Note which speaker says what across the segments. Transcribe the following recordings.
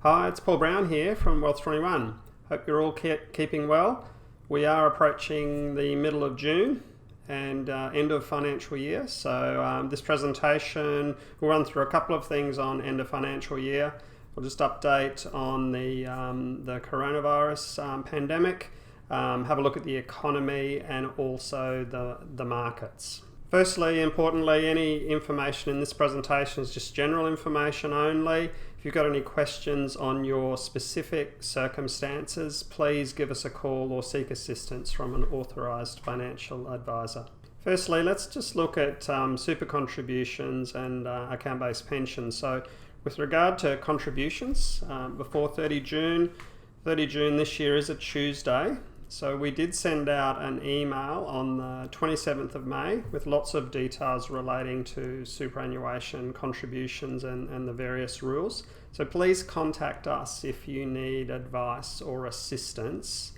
Speaker 1: Hi, it's Paul Brown here from Wealth21. Hope you're all keeping well. We are approaching the middle of June and end of financial year. So this presentation will run through a couple of things on end of financial year. We'll just update on the coronavirus pandemic, have a look at the economy and also the markets. Firstly, importantly, any information in this presentation is just general information only. If you've got any questions on your specific circumstances, please give us a call or seek assistance from an authorised financial advisor. Firstly, let's just look at super contributions and account-based pensions. So with regard to contributions, before 30 June this year is a Tuesday. So we did send out an email on the 27th of May with lots of details relating to superannuation contributions and the various rules. So please contact us if you need advice or assistance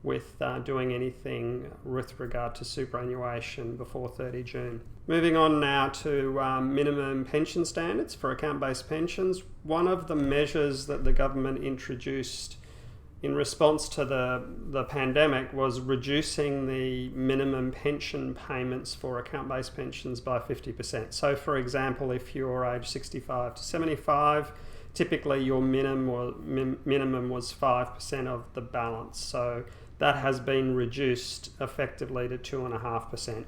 Speaker 1: with doing anything with regard to superannuation before 30 June. Moving on now to minimum pension standards for account-based pensions. One of the measures that the government introduced in response to the pandemic was reducing the minimum pension payments for account-based pensions by 50%. So for example, if you're age 65 to 75, typically your minimum was 5% of the balance. So that has been reduced effectively to 2.5%.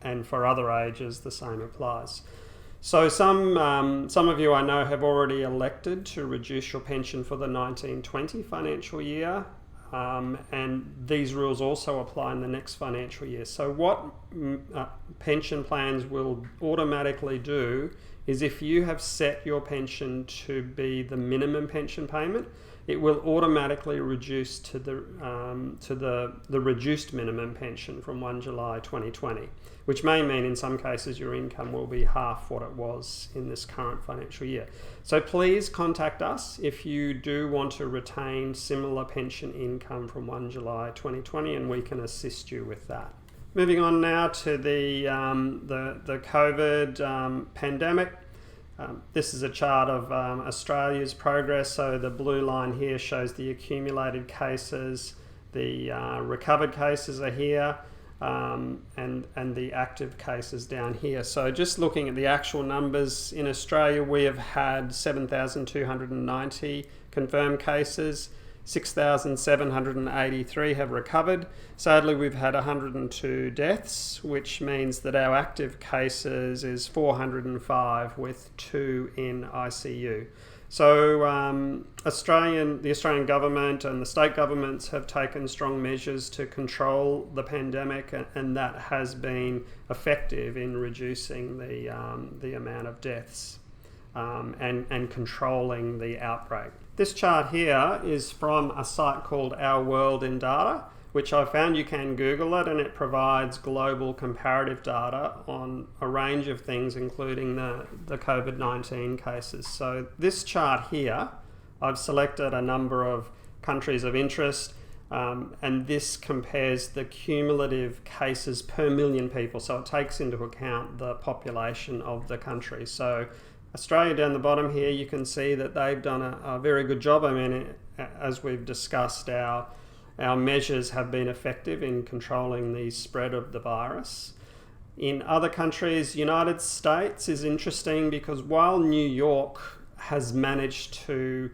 Speaker 1: And for other ages, the same applies. So some of you I know have already elected to reduce your pension for the 1920 financial year, and these rules also apply in the next financial year. So what pension plans will automatically do is if you have set your pension to be the minimum pension payment, it will automatically reduce to the reduced minimum pension from 1 July 2020, which may mean in some cases your income will be half what it was in this current financial year. So please contact us if you do want to retain similar pension income from 1 July 2020 and we can assist you with that. Moving on now to the COVID pandemic. This is a chart of Australia's progress. So the blue line here shows the accumulated cases. The recovered cases are here, and the active cases down here. So just looking at the actual numbers, in Australia we have had 7,290 confirmed cases. 6,783 have recovered. Sadly, we've had 102 deaths, which means that our active cases is 405 with 2 in ICU. So the Australian government and the state governments have taken strong measures to control the pandemic, and that has been effective in reducing the amount of deaths and controlling the outbreak. This chart here is from a site called Our World in Data, which I found you can Google it, and it provides global comparative data on a range of things, including the COVID-19 cases. So this chart here, I've selected a number of countries of interest, and this compares the cumulative cases per million people. So it takes into account the population of the country. So Australia down the bottom here, you can see that they've done a very good job. I mean, as we've discussed, our measures have been effective in controlling the spread of the virus. In other countries, United States is interesting because while New York has managed to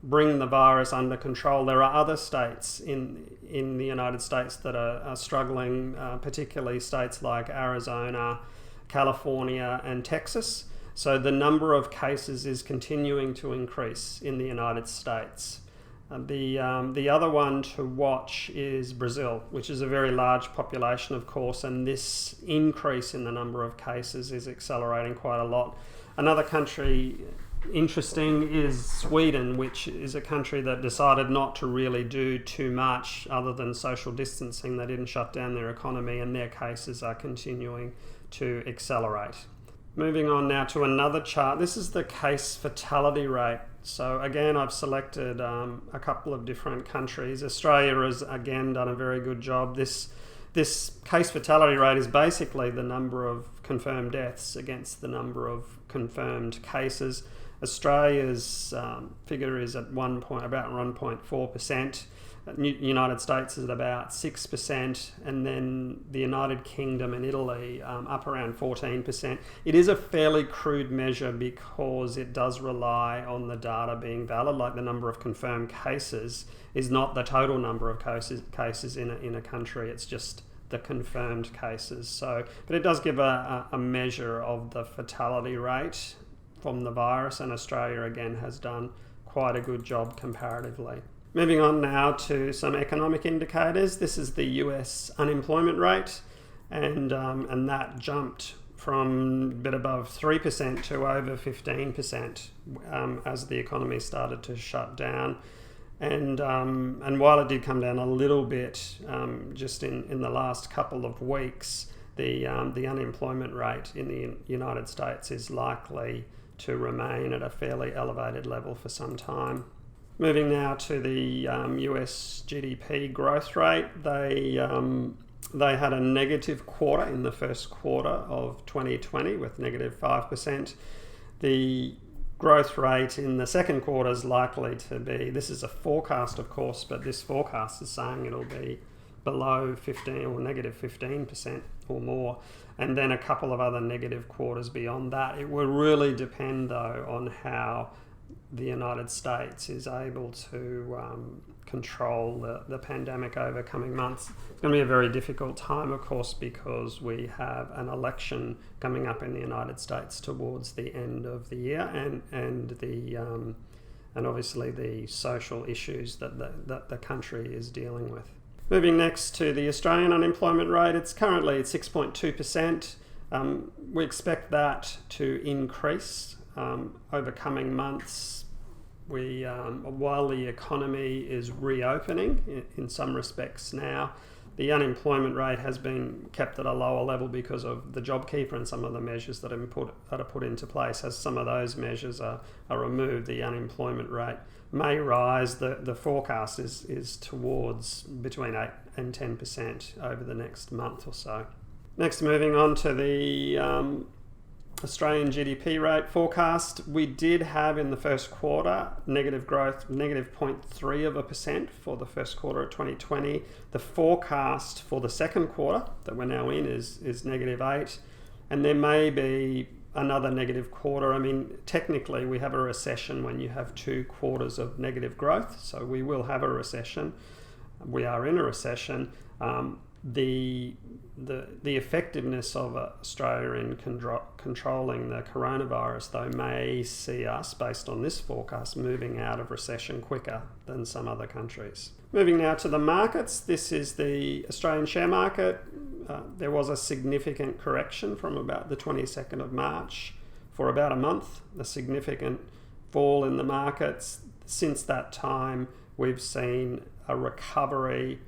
Speaker 1: bring the virus under control, there are other states in the United States that are struggling, particularly states like Arizona, California, and Texas. So the number of cases is continuing to increase in the United States. The other one to watch is Brazil, which is a very large population, of course, and this increase in the number of cases is accelerating quite a lot. Another country interesting is Sweden, which is a country that decided not to really do too much other than social distancing. They didn't shut down their economy, and their cases are continuing to accelerate. Moving on now to another chart. This is the case fatality rate. So again, I've selected a couple of different countries. Australia has again done a very good job. This case fatality rate is basically the number of confirmed deaths against the number of confirmed cases. Australia's figure is at about 1.4%. United States is at about 6%, and then the United Kingdom and Italy up around 14%. It is a fairly crude measure because it does rely on the data being valid, like the number of confirmed cases is not the total number of cases in a country, it's just the confirmed cases. So, but it does give a measure of the fatality rate from the virus, and Australia again has done quite a good job comparatively. Moving on now to some economic indicators. This is the US unemployment rate, and that jumped from a bit above 3% to over 15% as the economy started to shut down. And while it did come down a little bit just in the last couple of weeks, the unemployment rate in the United States is likely to remain at a fairly elevated level for some time. Moving now to the US GDP growth rate, they had a negative quarter in the first quarter of 2020 with negative 5%. The growth rate in the second quarter is likely to be, this is a forecast of course, but this forecast is saying it'll be below 15 or negative 15% or more, and then a couple of other negative quarters beyond that. It will really depend though on how the United States is able to control the pandemic over coming months. It's going to be a very difficult time, of course, because we have an election coming up in the United States towards the end of the year, and obviously the social issues that the country is dealing with. Moving next to the Australian unemployment rate, it's currently at 6.2%. We expect that to increase over coming months. While the economy is reopening in some respects now, the unemployment rate has been kept at a lower level because of the JobKeeper and some of the measures that are put into place. As some of those measures are removed, the unemployment rate may rise. The forecast is towards between 8 and 10% over the next month or so. Next, moving on to the Australian GDP rate forecast. We did have in the first quarter negative growth, negative 0.3% for the first quarter of 2020. The forecast for the second quarter that we're now in is negative 8%, and there may be another negative quarter. I mean, technically we have a recession when you have 2 quarters of negative growth, so we will have a recession. We are in a recession. The effectiveness of Australia in controlling the coronavirus, though, may see us, based on this forecast, moving out of recession quicker than some other countries. Moving now to the markets. This is the Australian share market. There was a significant correction from about the 22nd of March for about a month, a significant fall in the markets. Since that time, we've seen a recovery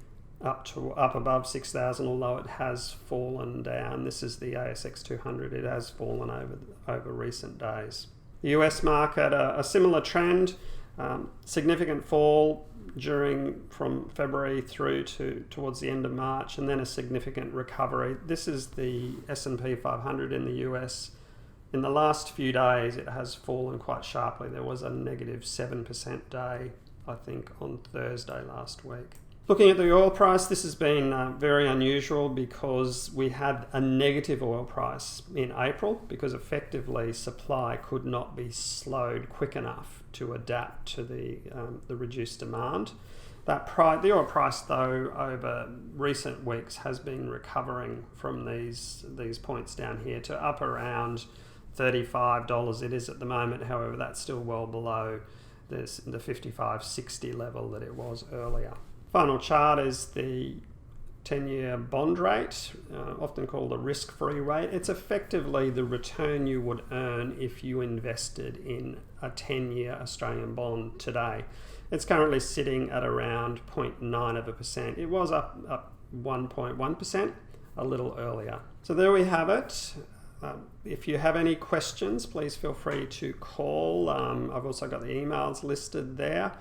Speaker 1: up above 6,000, although it has fallen down. This is the ASX 200. It has fallen over recent days. The US market, a similar trend, significant fall from February through towards the end of March, and then a significant recovery. This is the S&P 500 in the US. In the last few days, it has fallen quite sharply. There was a negative 7% day, I think, on Thursday last week. Looking at the oil price, this has been very unusual because we had a negative oil price in April because effectively supply could not be slowed quick enough to adapt to the reduced demand. The oil price, though, over recent weeks has been recovering from these points down here to up around $35 it is at the moment. However, that's still well below the 55.60 level that it was earlier. Final chart is the 10-year bond rate, often called the risk-free rate. It's effectively the return you would earn if you invested in a 10-year Australian bond today. It's currently sitting at around 0.9%. It was up 1.1% a little earlier. So there we have it. If you have any questions, please feel free to call. I've also got the emails listed there.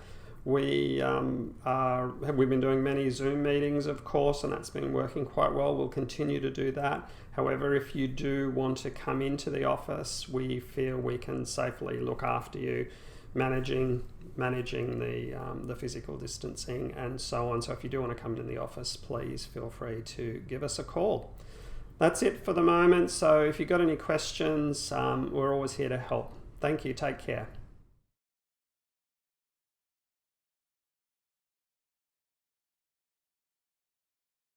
Speaker 1: We've been doing many Zoom meetings, of course, and that's been working quite well. We'll continue to do that. However, if you do want to come into the office, we feel we can safely look after you, managing the physical distancing and so on. So if you do want to come into the office, please feel free to give us a call. That's it for the moment. So if you've got any questions, we're always here to help. Thank you. Take care.